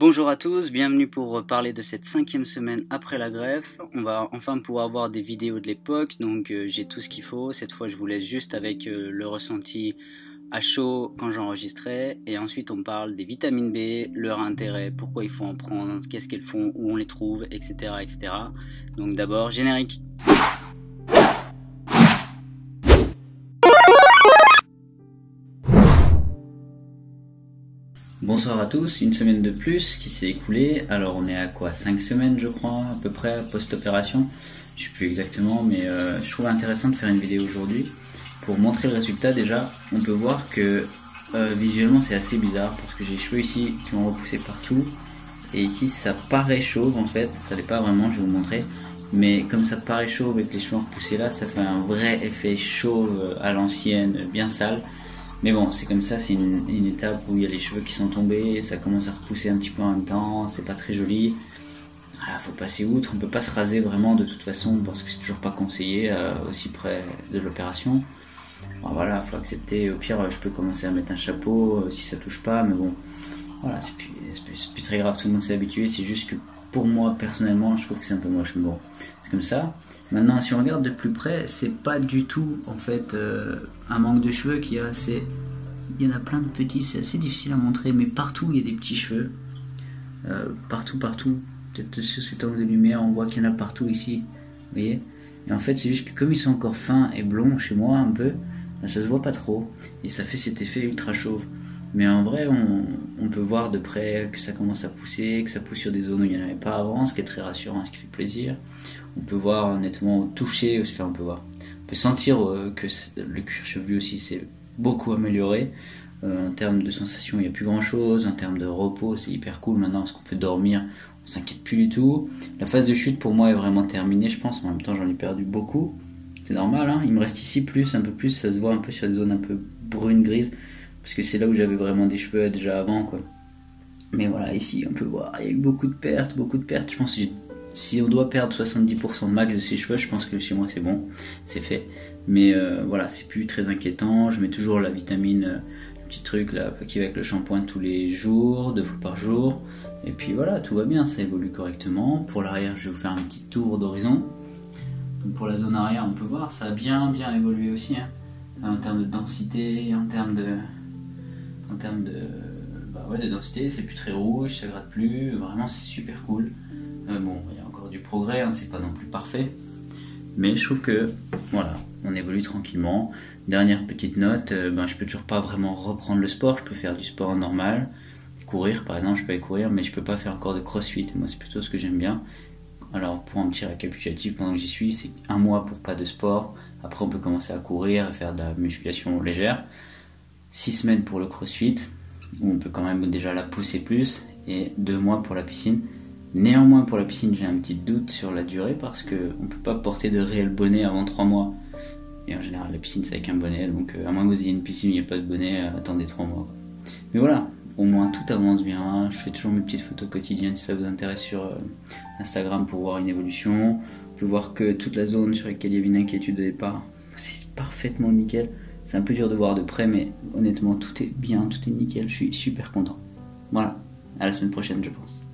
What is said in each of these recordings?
Bonjour à tous, bienvenue pour parler de cette 5e semaine après la greffe. On va enfin pouvoir voir des vidéos de l'époque, donc j'ai tout ce qu'il faut. Cette fois je vous laisse juste avec le ressenti à chaud quand j'enregistrais. Et ensuite on parle des vitamines B, leur intérêt, pourquoi il faut en prendre, qu'est-ce qu'elles font, où on les trouve, etc. etc. Donc d'abord, générique. Bonsoir à tous, une semaine de plus qui s'est écoulée. Alors on est à quoi, 5 semaines je crois à peu près post-opération. Je sais plus exactement, mais je trouve intéressant de faire une vidéo aujourd'hui pour montrer le résultat. Déjà on peut voir que visuellement c'est assez bizarre parce que j'ai les cheveux ici qui ont repoussé partout et ici ça paraît chauve en fait, ça l'est pas vraiment, je vais vous montrer. Mais comme ça paraît chauve avec les cheveux repoussés là, ça fait un vrai effet chauve à l'ancienne, bien sale. Mais bon, c'est comme ça, c'est une étape où il y a les cheveux qui sont tombés, ça commence à repousser un petit peu en même temps, c'est pas très joli. Voilà, faut passer outre, on peut pas se raser vraiment de toute façon parce que c'est toujours pas conseillé aussi près de l'opération. Bon, voilà, faut accepter, au pire je peux commencer à mettre un chapeau si ça touche pas, mais bon, voilà, c'est plus très grave, tout le monde s'est habitué, c'est juste que pour moi personnellement je trouve que c'est un peu moche, mais bon, c'est comme ça. Maintenant, si on regarde de plus près, c'est pas du tout en fait un manque de cheveux qu'il y a. Il y en a plein de petits, c'est assez difficile à montrer, mais partout il y a des petits cheveux. Partout. Peut-être sur cet angle de lumière, on voit qu'il y en a partout ici. Vous voyez? Et en fait, c'est juste que comme ils sont encore fins et blonds chez moi un peu, ben, ça se voit pas trop. Et ça fait cet effet ultra chauve. Mais en vrai, on peut voir de près que ça commence à pousser, que ça pousse sur des zones où il n'y en avait pas avant, ce qui est très rassurant, ce qui fait plaisir. On peut voir honnêtement au toucher, enfin on peut sentir que le cuir chevelu aussi s'est beaucoup amélioré. En termes de sensation, il n'y a plus grand chose. En termes de repos, c'est hyper cool maintenant parce qu'on peut dormir, on s'inquiète plus du tout. La phase de chute pour moi est vraiment terminée, je pense. En même temps, j'en ai perdu beaucoup. C'est normal, hein. Il me reste ici un peu plus. Ça se voit un peu sur des zones un peu brunes, grises, parce que c'est là où j'avais vraiment des cheveux déjà avant, quoi. Mais voilà, ici on peut voir, il y a eu beaucoup de pertes. Je pense que si on doit perdre 70% de max de ses cheveux, je pense que chez moi c'est bon, c'est fait. Mais voilà, c'est plus très inquiétant. Je mets toujours la vitamine, le petit truc là qui va avec le shampoing tous les jours, 2 fois par jour. Et puis voilà, tout va bien, ça évolue correctement. Pour l'arrière, je vais vous faire un petit tour d'horizon. Donc pour la zone arrière, on peut voir, ça a bien évolué aussi, hein. En termes de densité, en termes de densité, c'est plus très rouge, ça gratte plus, vraiment c'est super cool. Bon, il y a encore du progrès, hein, c'est pas non plus parfait, mais je trouve que voilà, on évolue tranquillement. Dernière petite note, je peux toujours pas vraiment reprendre le sport, je peux faire du sport normal, courir par exemple, je peux aller courir, mais je peux pas faire encore de crossfit, moi c'est plutôt ce que j'aime bien. Alors pour un petit récapitulatif, pendant que j'y suis, c'est 1 mois pour pas de sport, après on peut commencer à courir, à faire de la musculation légère, 6 semaines pour le crossfit, où on peut quand même déjà la pousser plus, et 2 mois pour la piscine. Néanmoins pour la piscine j'ai un petit doute sur la durée parce qu'on ne peut pas porter de réel bonnet avant 3 mois. Et en général la piscine c'est avec un bonnet, donc à moins que vous ayez une piscine où il n'y a pas de bonnet, attendez 3 mois. Mais voilà, au moins tout avance bien, je fais toujours mes petites photos quotidiennes si ça vous intéresse sur Instagram pour voir une évolution. Vous pouvez voir que toute la zone sur laquelle il y avait une inquiétude au départ, c'est parfaitement nickel. C'est un peu dur de voir de près, mais honnêtement tout est bien, tout est nickel, je suis super content. Voilà, à la semaine prochaine je pense.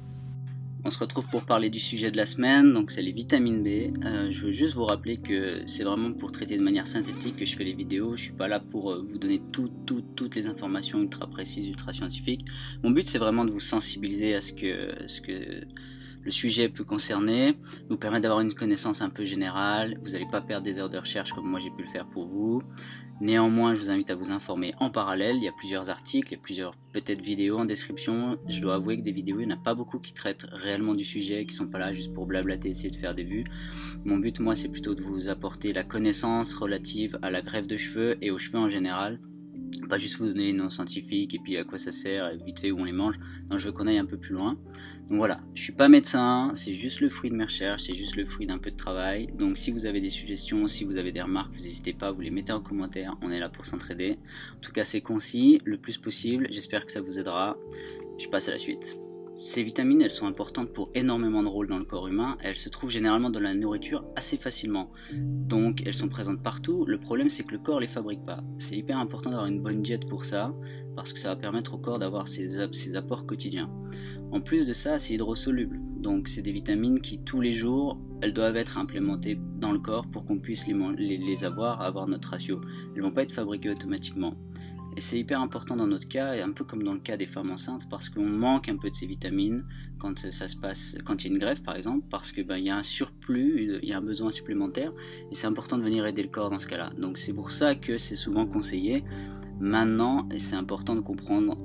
On se retrouve pour parler du sujet de la semaine, donc c'est les vitamines B. Je veux juste vous rappeler que c'est vraiment pour traiter de manière synthétique que je fais les vidéos. Je suis pas là pour vous donner toutes les informations ultra précises, ultra scientifiques. Mon but c'est vraiment de vous sensibiliser à ce que le sujet peut concerner, vous permettre d'avoir une connaissance un peu générale. Vous n'allez pas perdre des heures de recherche comme moi j'ai pu le faire pour vous. Néanmoins, je vous invite à vous informer en parallèle. Il y a plusieurs articles, il y a plusieurs peut-être vidéos en description. Je dois avouer que des vidéos, il n'y en a pas beaucoup qui traitent réellement du sujet, qui sont pas là juste pour blablater, essayer de faire des vues. Mon but, moi, c'est plutôt de vous apporter la connaissance relative à la greffe de cheveux et aux cheveux en général. Pas juste vous donner les noms scientifiques et puis à quoi ça sert et vite fait où on les mange. Non, je veux qu'on aille un peu plus loin. Donc voilà, je suis pas médecin, c'est juste le fruit de mes recherches, c'est juste le fruit d'un peu de travail. Donc si vous avez des suggestions, si vous avez des remarques, vous n'hésitez pas, vous les mettez en commentaire, on est là pour s'entraider. En tout cas c'est concis, le plus possible, j'espère que ça vous aidera. Je passe à la suite. Ces vitamines, elles sont importantes pour énormément de rôles dans le corps humain. Elles se trouvent généralement dans la nourriture assez facilement. Donc elles sont présentes partout. Le problème, c'est que le corps les fabrique pas. C'est hyper important d'avoir une bonne diète pour ça, parce que ça va permettre au corps d'avoir ses apports quotidiens. En plus de ça, c'est hydrosoluble. Donc c'est des vitamines qui tous les jours, elles doivent être implémentées dans le corps pour qu'on puisse les avoir notre ratio. Elles vont pas être fabriquées automatiquement. Et c'est hyper important dans notre cas, et un peu comme dans le cas des femmes enceintes, parce qu'on manque un peu de ces vitamines quand ça se passe, quand il y a une greffe par exemple, parce que il y a un surplus, il y a un besoin supplémentaire, et c'est important de venir aider le corps dans ce cas-là. Donc c'est pour ça que c'est souvent conseillé. Maintenant, et c'est important de comprendre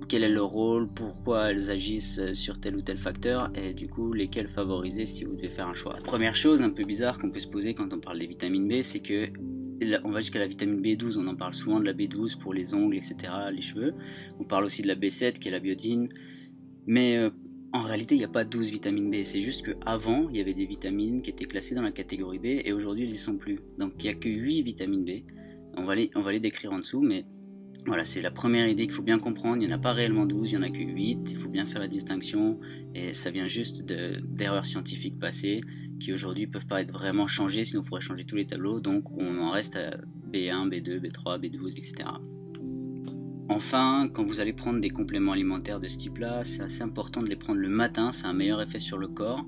quel est leur rôle, pourquoi elles agissent sur tel ou tel facteur, et du coup lesquels favoriser si vous devez faire un choix. La première chose un peu bizarre qu'on peut se poser quand on parle des vitamines B, c'est que on va jusqu'à la vitamine B12, on en parle souvent de la B12 pour les ongles, etc., les cheveux. On parle aussi de la B7 qui est la biodine. Mais en réalité, il n'y a pas 12 vitamines B. C'est juste qu'avant, il y avait des vitamines qui étaient classées dans la catégorie B et aujourd'hui, elles n'y sont plus. Donc il n'y a que 8 vitamines B. On va les décrire en dessous, mais voilà, c'est la première idée qu'il faut bien comprendre. Il n'y en a pas réellement 12, il n'y en a que 8. Il faut bien faire la distinction. Et ça vient juste d'erreurs scientifiques passées qui aujourd'hui peuvent pas être vraiment changées, sinon il faudrait changer tous les tableaux. Donc on en reste à B1, B2, B3, B12, etc. Enfin, quand vous allez prendre des compléments alimentaires de ce type-là, c'est assez important de les prendre le matin. C'est un meilleur effet sur le corps.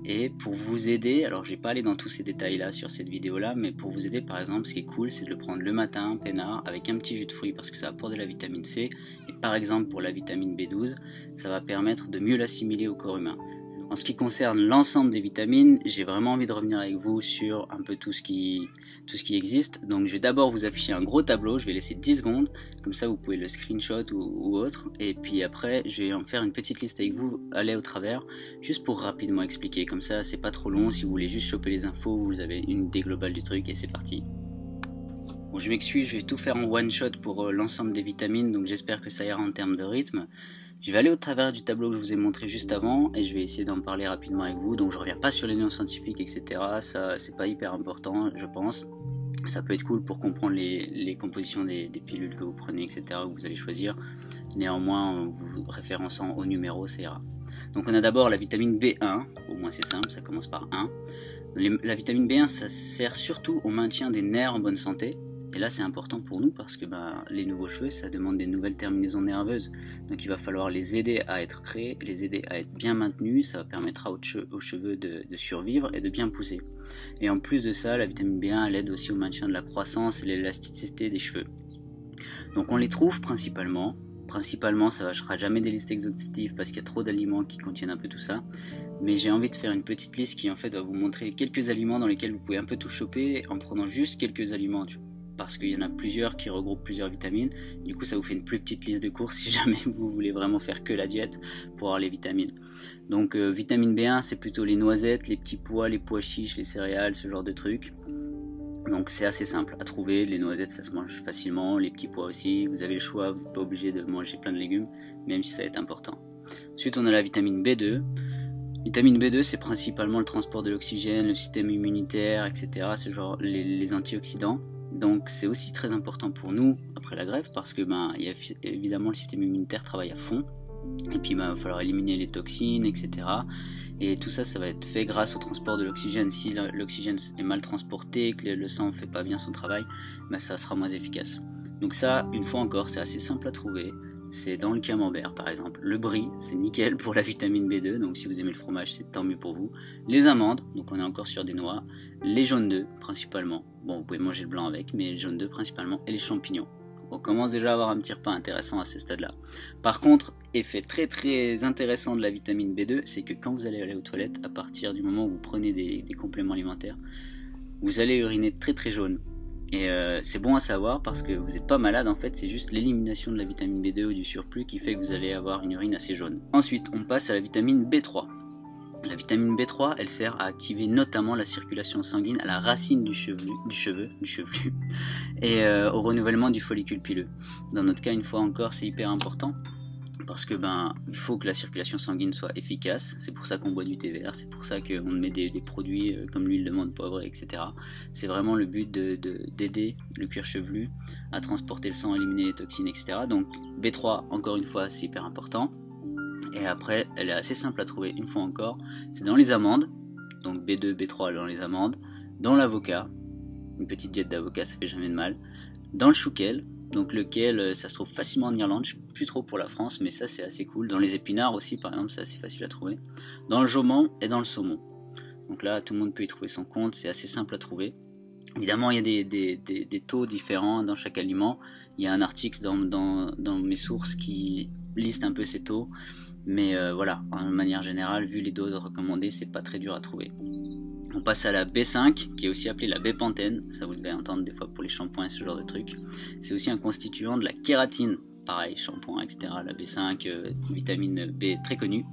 Et pour vous aider, alors je vais pas aller dans tous ces détails là sur cette vidéo là, mais pour vous aider par exemple, ce qui est cool, c'est de le prendre le matin, peinard, avec un petit jus de fruits parce que ça apporte de la vitamine C. Et par exemple pour la vitamine B12, ça va permettre de mieux l'assimiler au corps humain. En ce qui concerne l'ensemble des vitamines, j'ai vraiment envie de revenir avec vous sur un peu tout ce qui existe. Donc je vais d'abord vous afficher un gros tableau, je vais laisser 10 secondes, comme ça vous pouvez le screenshot ou autre. Et puis après, je vais en faire une petite liste avec vous, aller au travers, juste pour rapidement expliquer. Comme ça, c'est pas trop long, si vous voulez juste choper les infos, vous avez une idée globale du truc et c'est parti. Bon, je m'excuse, je vais tout faire en one shot pour l'ensemble des vitamines, donc j'espère que ça ira en termes de rythme. Je vais aller au travers du tableau que je vous ai montré juste avant et je vais essayer d'en parler rapidement avec vous. Donc je reviens pas sur les noms scientifiques, etc. Ça c'est pas hyper important, je pense. Ça peut être cool pour comprendre les compositions des pilules que vous prenez, etc. que vous allez choisir. Néanmoins, vous référençant au numéro, ça ira. Donc on a d'abord la vitamine B1, au moins c'est simple, ça commence par 1. La vitamine B1, ça sert surtout au maintien des nerfs en bonne santé. Et là c'est important pour nous parce que les nouveaux cheveux, ça demande des nouvelles terminaisons nerveuses. Donc il va falloir les aider à être créés, les aider à être bien maintenus. Ça permettra aux cheveux de survivre et de bien pousser. Et en plus de ça, la vitamine B1 elle aide aussi au maintien de la croissance et l'élasticité des cheveux. Donc on les trouve principalement, ça ne sera jamais des listes exhaustives parce qu'il y a trop d'aliments qui contiennent un peu tout ça. Mais j'ai envie de faire une petite liste qui en fait va vous montrer quelques aliments dans lesquels vous pouvez un peu tout choper en prenant juste quelques aliments, parce qu'il y en a plusieurs qui regroupent plusieurs vitamines. Du coup ça vous fait une plus petite liste de courses si jamais vous voulez vraiment faire que la diète pour avoir les vitamines. Donc vitamine B1 c'est plutôt les noisettes, les petits pois, les pois chiches, les céréales, ce genre de trucs. Donc c'est assez simple à trouver, les noisettes ça se mange facilement, les petits pois aussi, vous avez le choix, vous n'êtes pas obligé de manger plein de légumes, même si ça va être important. Ensuite on a la vitamine B2. Vitamine B2 c'est principalement le transport de l'oxygène, le système immunitaire, etc. Ce genre les antioxydants. Donc c'est aussi très important pour nous après la greffe parce que il y a évidemment le système immunitaire travaille à fond et puis il va falloir éliminer les toxines, etc. Et tout ça, ça va être fait grâce au transport de l'oxygène. Si l'oxygène est mal transporté, que le sang ne fait pas bien son travail, ça sera moins efficace. Donc ça, une fois encore, c'est assez simple à trouver. C'est dans le camembert par exemple. Le brie, c'est nickel pour la vitamine B2, donc si vous aimez le fromage, c'est tant mieux pour vous. Les amandes, donc on est encore sur des noix. Les jaunes d'œufs, principalement. Bon, vous pouvez manger le blanc avec, mais les jaunes d'œufs principalement. Et les champignons. On commence déjà à avoir un petit repas intéressant à ce stade-là. Par contre, effet très très intéressant de la vitamine B2, c'est que quand vous allez aller aux toilettes, à partir du moment où vous prenez des compléments alimentaires, vous allez uriner très très jaune. Et c'est bon à savoir parce que vous n'êtes pas malade en fait, c'est juste l'élimination de la vitamine B2 ou du surplus qui fait que vous allez avoir une urine assez jaune. Ensuite, on passe à la vitamine B3. La vitamine B3, elle sert à activer notamment la circulation sanguine à la racine du chevelu et au renouvellement du follicule pileux. Dans notre cas, une fois encore, c'est hyper important parce que il faut que la circulation sanguine soit efficace. C'est pour ça qu'on boit du thé vert, c'est pour ça qu'on met des produits comme l'huile de menthe poivrée, etc. C'est vraiment le but d'aider le cuir chevelu à transporter le sang, à éliminer les toxines, etc. Donc B3, encore une fois, c'est hyper important. Et après, elle est assez simple à trouver une fois encore. C'est dans les amandes, donc B2, B3 dans les amandes, dans l'avocat, une petite diète d'avocat, ça fait jamais de mal, dans le chou kale, donc le kale, ça se trouve facilement en Irlande, je suis plus trop pour la France, mais ça c'est assez cool. Dans les épinards aussi, par exemple, c'est assez facile à trouver. Dans le jauman et dans le saumon. Donc là, tout le monde peut y trouver son compte, c'est assez simple à trouver. Évidemment, il y a des taux différents dans chaque aliment. Il y a un article dans mes sources qui liste un peu ces taux. Mais voilà, en manière générale, vu les doses recommandées, c'est pas très dur à trouver. On passe à la B5, qui est aussi appelée la bépantène. Ça vous devez entendre des fois pour les shampoings et ce genre de trucs. C'est aussi un constituant de la kératine. Pareil, shampoing, etc. La B5, vitamine B très connue.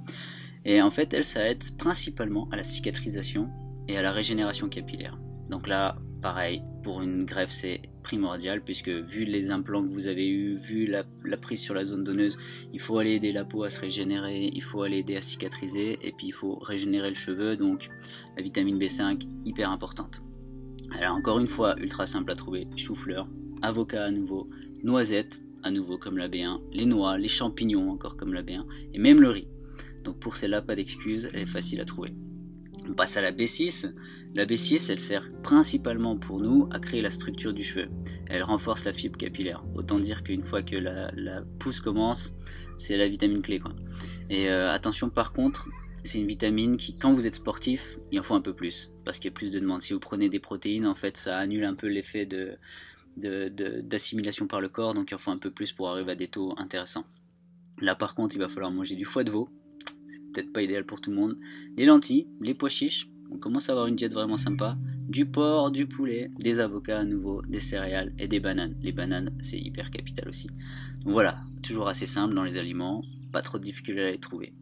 Et en fait, elle, ça aide principalement à la cicatrisation et à la régénération capillaire. Donc là, pareil, pour une greffe, c'est primordial, puisque vu les implants que vous avez eu, vu la prise sur la zone donneuse, il faut aller aider la peau à se régénérer, il faut aller aider à cicatriser, et puis il faut régénérer le cheveu, donc la vitamine B5, hyper importante. Alors encore une fois, ultra simple à trouver, chou-fleur, avocat à nouveau, noisette à nouveau comme la B1, les noix, les champignons encore comme la B1, et même le riz. Donc pour celle-là, pas d'excuses, elle est facile à trouver. On passe à la B6. La B6, elle sert principalement pour nous à créer la structure du cheveu. Elle renforce la fibre capillaire. Autant dire qu'une fois que la pousse commence, c'est la vitamine clé, quoi. Et attention par contre, c'est une vitamine qui, quand vous êtes sportif, il en faut un peu plus, parce qu'il y a plus de demandes. Si vous prenez des protéines, en fait, ça annule un peu l'effet d'assimilation par le corps, donc il en faut un peu plus pour arriver à des taux intéressants. Là par contre, il va falloir manger du foie de veau. C'est peut-être pas idéal pour tout le monde. Les lentilles, les pois chiches, on commence à avoir une diète vraiment sympa. Du porc, du poulet, des avocats à nouveau, des céréales et des bananes. Les bananes, c'est hyper capital aussi. Donc voilà, toujours assez simple dans les aliments, pas trop de difficultés à les trouver.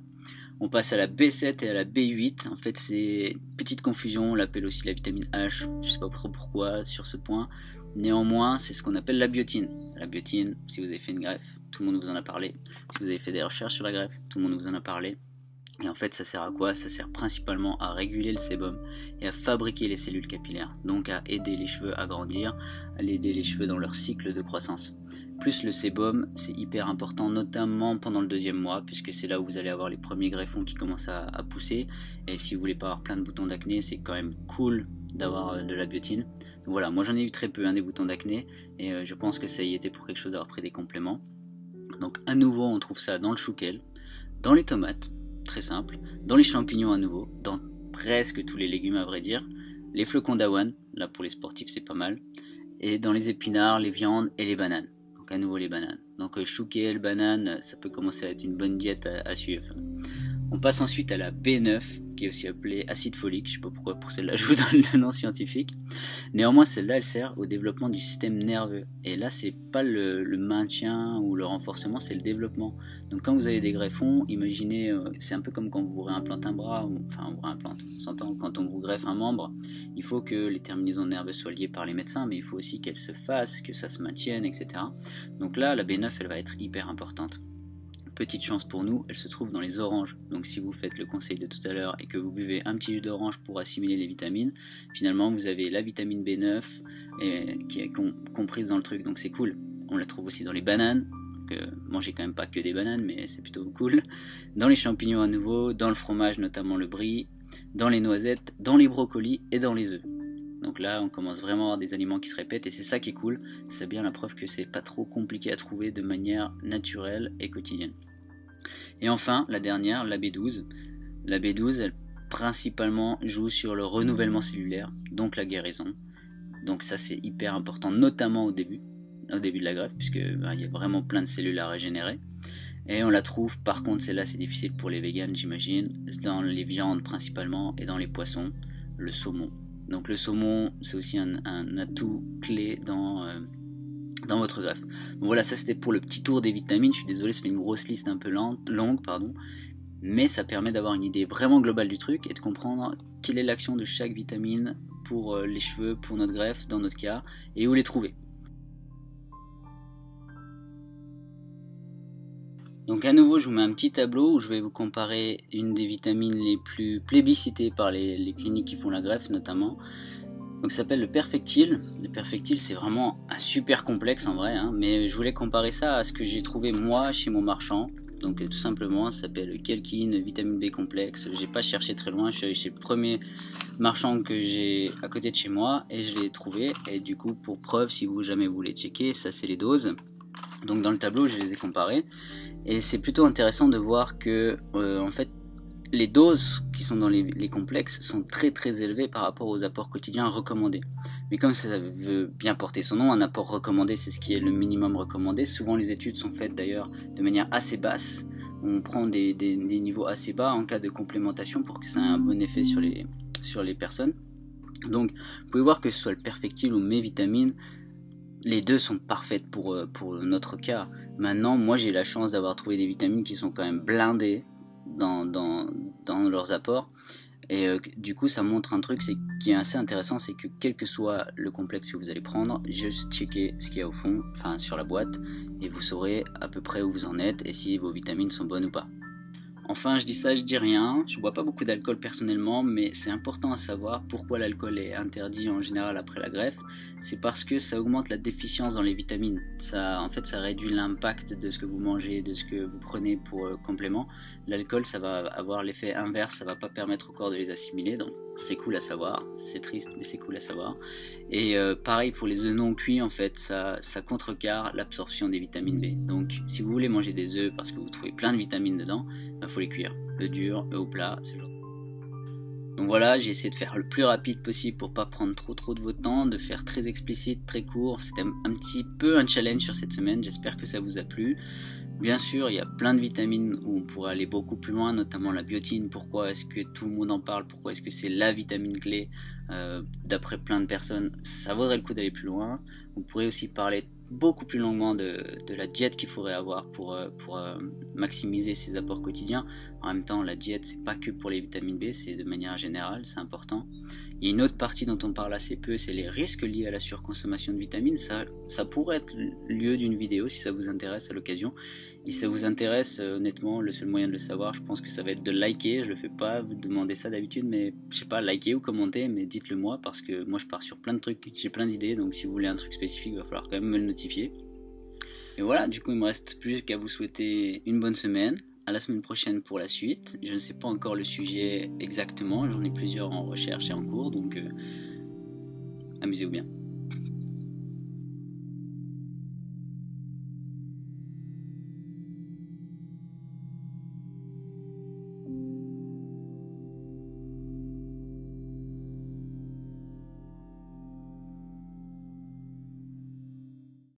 On passe à la B7 et à la B8. En fait, c'est une petite confusion, on l'appelle aussi la vitamine H, je sais pas trop pourquoi sur ce point. Néanmoins, c'est ce qu'on appelle la biotine. La biotine, si vous avez fait une greffe, tout le monde vous en a parlé. Si vous avez fait des recherches sur la greffe, tout le monde vous en a parlé. Et en fait, ça sert à quoi? Ça sert principalement à réguler le sébum et à fabriquer les cellules capillaires. Donc à aider les cheveux à grandir, à aider les cheveux dans leur cycle de croissance. Plus le sébum, c'est hyper important, notamment pendant le 2e mois, puisque c'est là où vous allez avoir les premiers greffons qui commencent à pousser. Et si vous voulez pas avoir plein de boutons d'acné, c'est quand même cool d'avoir de la biotine. Donc voilà, moi j'en ai eu très peu, des boutons d'acné, et je pense que ça y était pour quelque chose d'avoir pris des compléments. Donc à nouveau, on trouve ça dans le chou kale, dans les tomates, très simple, dans les champignons à nouveau, dans presque tous les légumes à vrai dire, les flocons d'avoine, là pour les sportifs c'est pas mal, et dans les épinards, les viandes et les bananes. Donc à nouveau les bananes. Donc chou kale, banane, ça peut commencer à être une bonne diète à suivre. On passe ensuite à la B9, qui est aussi appelée acide folique. Je sais pas pourquoi pour celle-là je vous donne le nom scientifique. Néanmoins, celle-là, elle sert au développement du système nerveux. Et là, c'est pas le maintien ou le renforcement, c'est le développement. Donc quand vous avez des greffons, imaginez, c'est un peu comme quand vous vous réimplantez un bras, enfin on vous réimplante, on s'entend, quand on vous greffe un membre, il faut que les terminaisons nerveuses soient liées par les médecins, mais il faut aussi qu'elles se fassent, que ça se maintienne, etc. Donc là, la B9, elle va être hyper importante. Petite chance pour nous, elle se trouve dans les oranges. Donc si vous faites le conseil de tout à l'heure et que vous buvez un petit jus d'orange pour assimiler les vitamines, finalement vous avez la vitamine B9 qui est comprise dans le truc, donc c'est cool. On la trouve aussi dans les bananes, donc mangez quand même pas que des bananes, mais c'est plutôt cool. Dans les champignons à nouveau, dans le fromage, notamment le brie, dans les noisettes, dans les brocolis et dans les œufs. Donc là, on commence vraiment à avoir des aliments qui se répètent et c'est ça qui est cool. C'est bien la preuve que c'est pas trop compliqué à trouver de manière naturelle et quotidienne. Et enfin, la dernière, la B12. La B12, elle principalement joue sur le renouvellement cellulaire, donc la guérison. Donc ça, c'est hyper important, notamment au début de la greffe, puisque il y a vraiment plein de cellules à régénérer. Et on la trouve, par contre, celle-là, c'est difficile pour les véganes, j'imagine, dans les viandes principalement et dans les poissons, le saumon. Donc le saumon, c'est aussi un atout clé dans votre greffe. Donc voilà, ça c'était pour le petit tour des vitamines. Je suis désolé, ça fait une grosse liste un peu longue, mais ça permet d'avoir une idée vraiment globale du truc et de comprendre quelle est l'action de chaque vitamine pour les cheveux, pour notre greffe, dans notre cas, et où les trouver. Donc à nouveau, je vous mets un petit tableau où je vais vous comparer une des vitamines les plus plébiscitées par les cliniques qui font la greffe notamment. Donc ça s'appelle le Perfectil. Le Perfectil, c'est vraiment un super complexe en vrai, mais je voulais comparer ça à ce que j'ai trouvé moi chez mon marchand. Donc tout simplement, ça s'appelle Kelkin vitamine B complexe. J'ai pas cherché très loin, je suis allé chez le premier marchand que j'ai à côté de chez moi et je l'ai trouvé. Et du coup, pour preuve, si vous jamais voulez checker, ça c'est les doses. Donc dans le tableau, je les ai comparées et c'est plutôt intéressant de voir que en fait les doses qui sont dans les complexes sont très très élevées par rapport aux apports quotidiens recommandés. Mais comme ça veut bien porter son nom, un apport recommandé c'est ce qui est le minimum recommandé. Souvent les études sont faites d'ailleurs de manière assez basse. On prend des niveaux assez bas en cas de complémentation pour que ça ait un bon effet sur les personnes. Donc vous pouvez voir que ce soit le perfectile ou mes vitamines, les deux sont parfaites pour notre cas. Maintenant, moi j'ai la chance d'avoir trouvé des vitamines qui sont quand même blindées dans leurs apports. Et du coup, ça montre un truc qui est assez intéressant, c'est que quel que soit le complexe que vous allez prendre, juste checker ce qu'il y a au fond, enfin sur la boîte, et vous saurez à peu près où vous en êtes et si vos vitamines sont bonnes ou pas. Enfin, je dis ça, je dis rien. Je bois pas beaucoup d'alcool personnellement, mais c'est important à savoir pourquoi l'alcool est interdit en général après la greffe. C'est parce que ça augmente la déficience dans les vitamines. En fait, ça réduit l'impact de ce que vous mangez, de ce que vous prenez pour complément. L'alcool, ça va avoir l'effet inverse, ça va pas permettre au corps de les assimiler. Donc, c'est cool à savoir. C'est triste, mais c'est cool à savoir. Et pareil pour les œufs non cuits, en fait, ça contrecarre l'absorption des vitamines B. Donc, si vous voulez manger des œufs parce que vous trouvez plein de vitamines dedans, il faut les cuire, œufs durs, œufs au plat, ce genre. Donc voilà, j'ai essayé de faire le plus rapide possible pour pas prendre trop de votre temps, de faire très explicite, très court. C'était un petit peu un challenge sur cette semaine, j'espère que ça vous a plu. Bien sûr, il y a plein de vitamines où on pourrait aller beaucoup plus loin, notamment la biotine. Pourquoi est-ce que tout le monde en parle? Pourquoi est-ce que c'est la vitamine clé d'après plein de personnes? Ça vaudrait le coup d'aller plus loin. On pourrait aussi parler beaucoup plus longuement de la diète qu'il faudrait avoir pour maximiser ses apports quotidiens. En même temps, la diète, c'est pas que pour les vitamines B, c'est de manière générale, c'est important. Il y a une autre partie dont on parle assez peu, c'est les risques liés à la surconsommation de vitamines. Ça pourrait être lieu d'une vidéo si ça vous intéresse à l'occasion. Et si ça vous intéresse, honnêtement, le seul moyen de le savoir, je pense que ça va être de liker. Je le fais pas, vous demandez ça d'habitude, mais je sais pas, liker ou commenter, mais dites-le moi parce que moi je pars sur plein de trucs, j'ai plein d'idées, donc si vous voulez un truc spécifique, il va falloir quand même me le notifier. Et voilà, du coup il me reste plus qu'à vous souhaiter une bonne semaine. À la semaine prochaine pour la suite. Je ne sais pas encore le sujet exactement, j'en ai plusieurs en recherche et en cours, donc amusez-vous bien.